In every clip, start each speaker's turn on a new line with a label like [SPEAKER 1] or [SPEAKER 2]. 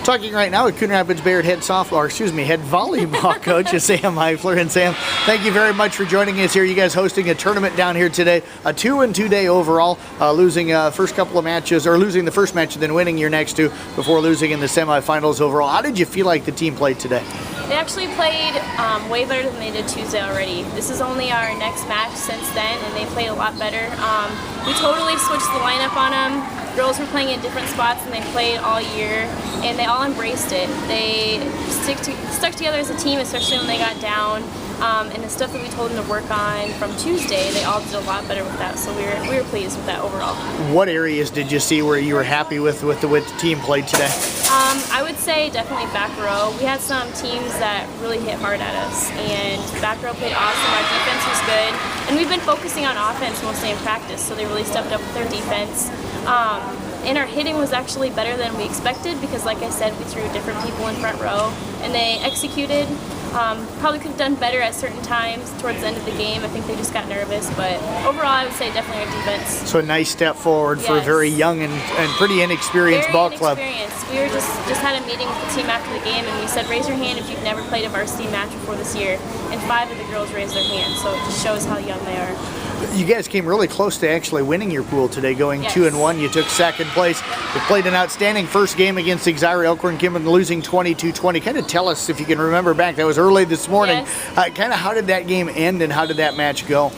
[SPEAKER 1] Talking right now with Coon Rapids Bayard head volleyball coach Sam Eifler. And Sam, thank you very much for joining us here. You guys hosting a tournament down here today, a 2-2 day overall, losing first couple of matches, or losing the first match and then winning your next two before losing in the semifinals overall. How did you feel like the team played today?
[SPEAKER 2] They actually played way better than they did Tuesday already. This is only our next match since then, and they played a lot better. We totally switched the lineup on them. Girls were playing in different spots than they played all year, and they all embraced it. They stuck together as a team, especially when they got down. And the stuff that we told them to work on from Tuesday, they all did a lot better with that. So we were pleased with that overall.
[SPEAKER 1] What areas did you see where you were happy with the way the team played today?
[SPEAKER 2] I would say definitely back row. We had some teams that really hit hard at us, and back row played awesome. Our defense was good, and we've been focusing on offense mostly in practice, so they really stepped up with their defense. And our hitting was actually better than we expected because, like I said, we threw different people in front row, and they executed. Probably could have done better at certain times towards the end of the game. I think they just got nervous, but overall I would say definitely our defense.
[SPEAKER 1] So a nice step forward for a very young and pretty inexperienced ball club.
[SPEAKER 2] We were just had a meeting with the team after the game, and we said raise your hand if you've never played a varsity match before this year, and 5 of the girls raised their hands, so it just shows how young they are.
[SPEAKER 1] You guys came really close to actually winning your pool today, going 2-1. You took second place. You played an outstanding first game against Xira Elkhorn-Kimball, losing 22-20. Kind of tell us, if you can remember back, that was early this morning. Kind of how did that game end and how did that match go?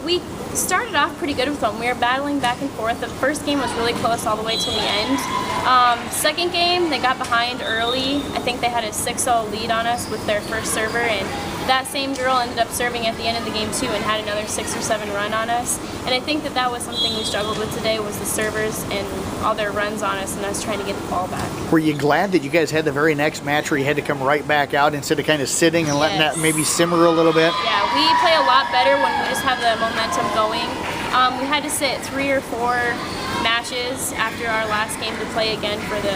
[SPEAKER 2] We started off pretty good with them. We were battling back and forth. The first game was really close all the way till the end. Second game, they got behind early. I think they had a 6-0 lead on us with their first server, and that same girl ended up serving at the end of the game too and had another 6 or 7 run on us. And I think that was something we struggled with today, was the servers and all their runs on us and us trying to get the ball back.
[SPEAKER 1] Were you glad that you guys had the very next match where you had to come right back out instead of kind of sitting and letting that maybe simmer a little bit?
[SPEAKER 2] Yeah, we play a lot better when we just have the momentum going. We had to sit 3 or 4 matches after our last game to play again for the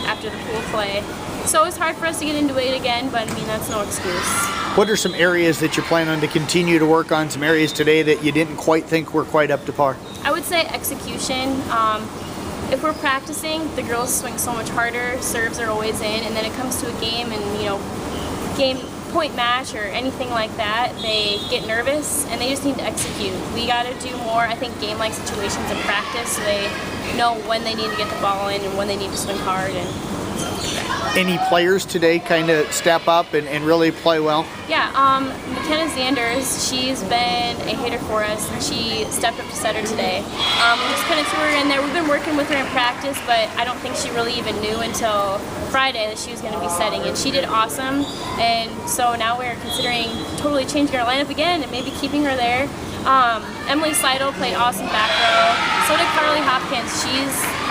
[SPEAKER 2] after the pool play. So it was hard for us to get into it again, but I mean, that's no excuse.
[SPEAKER 1] What are some areas that you're planning on to continue to work on, some areas today that you didn't quite think were quite up to par?
[SPEAKER 2] I would say execution. If we're practicing, the girls swing so much harder, serves are always in, and then it comes to a game and, game point match or anything like that, they get nervous and they just need to execute. We got to do more, I think, game-like situations in practice so they know when they need to get the ball in and when they need to swing hard.
[SPEAKER 1] Any players today kind of step up and really play well?
[SPEAKER 2] Yeah, McKenna Zanders, she's been a hitter for us, and she stepped up to setter today. We just kind of threw her in there. We've been working with her in practice, but I don't think she really even knew until Friday that she was going to be setting, and she did awesome. And so now we're considering totally changing our lineup again and maybe keeping her there. Emily Seidel played awesome back row. So did Carly Hopkins. She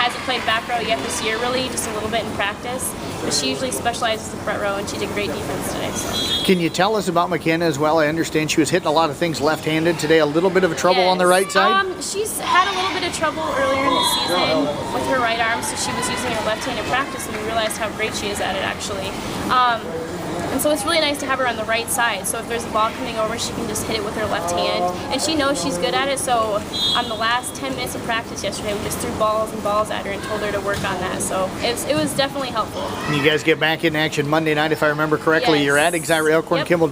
[SPEAKER 2] hasn't played back row yet this year, really, just a little bit in practice. But she usually specializes in front row, and she did great defense today. So.
[SPEAKER 1] Can you tell us about McKenna as well? I understand she was hitting a lot of things left-handed today. A little bit of trouble on the right side?
[SPEAKER 2] She's had a little bit of trouble earlier in the season with her right arm, so she was using her left hand in practice, and we realized how great she is at it, actually. And so it's really nice to have her on the right side, so if there's a ball coming over, she can just hit it with her left hand. And she knows she's good at it, so on the last 10 minutes of practice yesterday, we just threw balls and balls at her and told her to work on that. So it was definitely helpful.
[SPEAKER 1] You guys get back in action Monday night, if I remember correctly. You're at Xira Elkhorn-Kimball.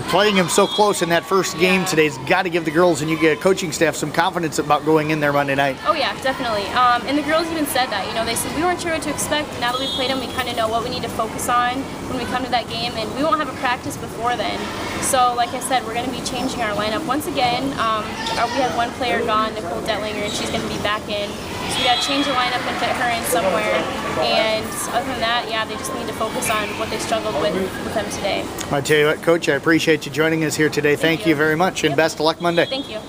[SPEAKER 1] Playing them so close in that first game today has got to give the girls and you get coaching staff some confidence about going in there Monday night.
[SPEAKER 2] Oh yeah, definitely. And the girls even said that. They said we weren't sure what to expect. Now that we played them, we kind of know what we need to focus on when we come to that game, and we won't have a practice before then. So like I said, we're going to be changing our lineup once again. We had one player gone, Nicole Detlinger, and she's going to be back in. So we got to change the lineup and fit her in somewhere. And other than that, yeah, they just need to focus on what they struggled with them today.
[SPEAKER 1] I tell you what, Coach, I appreciate you joining us here today. Thank you very much, and best of luck Monday.
[SPEAKER 2] Thank you.